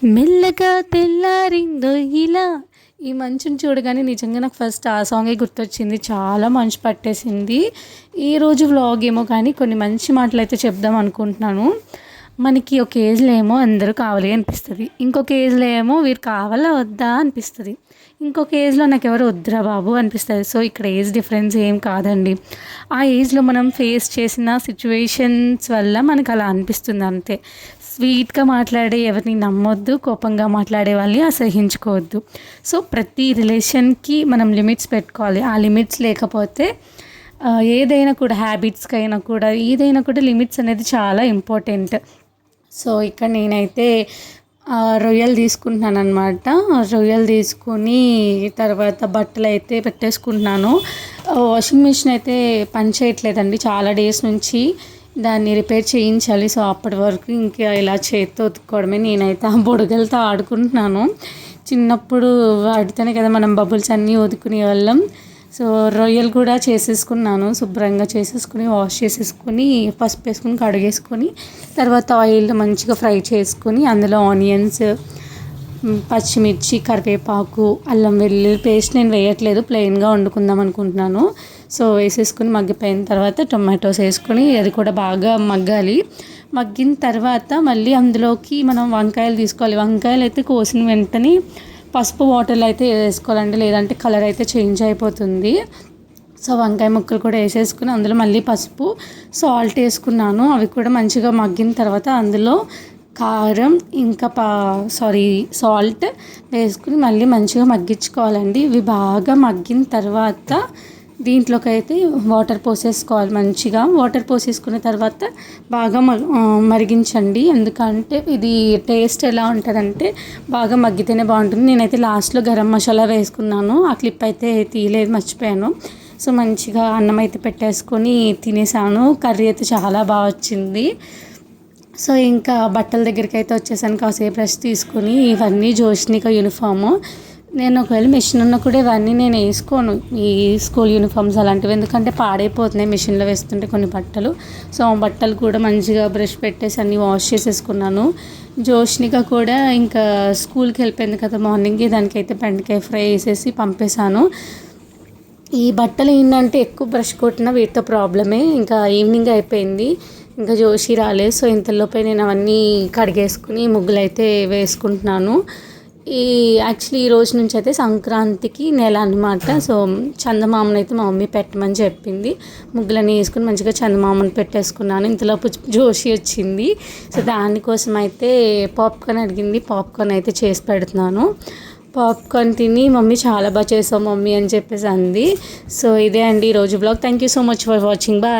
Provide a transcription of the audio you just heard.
మెల్లగా తెల్లారిందో ఇలా. ఈ మంచుని చూడగానే నిజంగా నాకు ఫస్ట్ ఆ సాంగే గుర్తొచ్చింది. చాలా మంచు పట్టేసింది. ఈరోజు వ్లాగ్ ఏమో కానీ కొన్ని మంచి మాటలు అయితే చెప్దాం అనుకుంటున్నాను. మనకి ఒక ఏజ్లో ఏమో అందరూ కావాలి అనిపిస్తుంది, ఇంకొక ఏజ్లో ఏమో వీరు కావాలా వద్దా అనిపిస్తుంది, ఇంకొక ఏజ్లో నాకు ఎవరు వద్దురా బాబు అనిపిస్తుంది. సో ఇక్కడ ఏజ్ డిఫరెన్స్ ఏం కాదండి. ఆ ఏజ్లో మనం ఫేస్ చేసిన సిచ్యువేషన్స్ వల్ల మనకు అలా అనిపిస్తుంది అంతే. స్వీట్గా మాట్లాడే ఎవరిని నమ్మొద్దు, కోపంగా మాట్లాడే వాళ్ళని అసహించుకోవద్దు. సో ప్రతి రిలేషన్కి మనం లిమిట్స్ పెట్టుకోవాలి. ఆ లిమిట్స్ లేకపోతే ఏదైనా కూడా హ్యాబిట్స్కైనా కూడా ఏదైనా కూడా లిమిట్స్ అనేది చాలా ఇంపార్టెంట్. సో ఇక్కడ నేనైతే రొయ్యలు తీసుకుంటున్నాను అనమాట. రొయ్యలు తీసుకుని తర్వాత బట్టలు అయితే పెట్టేసుకుంటున్నాను. వాషింగ్ మిషన్ అయితే పని చేయట్లేదండి చాలా డేస్ నుంచి. దాన్ని రిపేర్ చేయించాలి. సో అప్పటి వరకు ఇంకా ఇలా చేతితో ఉతుక్కోవడమే. నేనైతే ఆ బుడగలతో ఆడుకుంటున్నాను. చిన్నప్పుడు వాడితేనే కదా మనం బబుల్స్ అన్నీ ఉతుకునే వాళ్ళం. సో రొయ్యలు కూడా చేసేసుకున్నాను, శుభ్రంగా చేసేసుకుని వాష్ చేసేసుకొని పసుపు వేసుకొని కడిగేసుకొని తర్వాత ఆయిల్ మంచిగా ఫ్రై చేసుకొని అందులో ఆనియన్స్, పచ్చిమిర్చి, కరివేపాకు, అల్లం వెల్లుల్లి పేస్ట్ నేను వేయట్లేదు, ప్లెయిన్గా వండుకుందాం అనుకుంటున్నాను. సో వేసేసుకుని మగ్గిపోయిన తర్వాత టొమాటోస్ వేసుకొని అది కూడా బాగా మగ్గాలి. మగ్గిన తర్వాత మళ్ళీ అందులోకి మనం వంకాయలు తీసుకోవాలి. వంకాయలు అయితే కోసిన వెంటనే పసుపు వాటర్లో అయితే వేసుకోవాలండి, లేదంటే కలర్ అయితే చేంజ్ అయిపోతుంది. సో వంకాయ ముక్కలు కూడా వేసేసుకుని అందులో మళ్ళీ పసుపు, సాల్ట్ వేసుకున్నాను. అవి కూడా మంచిగా మగ్గిన తర్వాత అందులో కారం ఇంకా సాల్ట్ వేసుకుని మళ్ళీ మంచిగా మగ్గించుకోవాలండి. ఇవి బాగా మగ్గిన తర్వాత దీంట్లోకి అయితే వాటర్ పోసేసుకోవాలి. మంచిగా వాటర్ పోసేసుకున్న తర్వాత బాగా మరిగించండి. ఎందుకంటే ఇది టేస్ట్ ఎలా ఉంటుందంటే బాగా మగ్గితేనే బాగుంటుంది. నేనైతే లాస్ట్లో గరం మసాలా వేసుకున్నాను, ఆ క్లిప్ అయితే తీయలేదు, మర్చిపోయాను. సో మంచిగా అన్నం అయితే పెట్టేసుకొని తినేసాను. కర్రీ అయితే చాలా బాగా వచ్చింది. సో ఇంకా బట్టల దగ్గరికి అయితే వచ్చేసాను. కాసేపు రెస్ట్ తీసుకుని ఇవన్నీ జోష్నిక యూనిఫాము. నేను ఒకవేళ మిషన్ ఉన్నా కూడా ఇవన్నీ నేను వేసుకోను, ఈ స్కూల్ యూనిఫామ్స్ అలాంటివి, ఎందుకంటే పాడైపోతున్నాయి మిషన్లో వేస్తుంటే కొన్ని బట్టలు. సో బట్టలు కూడా మంచిగా బ్రష్ పెట్టేసి అన్నీ వాష్ చేసేసుకున్నాను. జోష్నిక కూడా ఇంకా స్కూల్కి వెళ్ళిపోయింది కదా మార్నింగ్, దానికైతే బెండకాయ ఫ్రై వేసేసి పంపేశాను. ఈ బట్టలు ఏంటంటే ఎక్కువ బ్రష్ కొట్టినా వీటితో ప్రాబ్లమే. ఇంకా ఈవినింగ్ అయిపోయింది, ఇంకా జోషి రాలేదు. సో ఇంతలోపే నేను అవన్నీ కడిగేసుకుని ముగ్గులు అయితే వేసుకుంటున్నాను. యాక్చువల్లీ ఈ రోజు నుంచి అయితే సంక్రాంతికి నెల అనమాట. సో చందమామను అయితే మా మమ్మీ పెట్టమని చెప్పింది. ముగ్గులన్నీ వేసుకుని మంచిగా చందమామను పెట్టేసుకున్నాను. ఇంతలోపు జోషి వచ్చింది. సో దానికోసం అయితే పాప్కార్న్ అడిగింది, పాప్కార్న్ అయితే చేసి పెడుతున్నాను. పాప్కార్న్ తిని మమ్మీ చాలా బాగా చేసావు మమ్మీ అని చెప్పేసి అంది. సో ఇదే అండి ఈరోజు blog. Thank you so much for watching. Bye.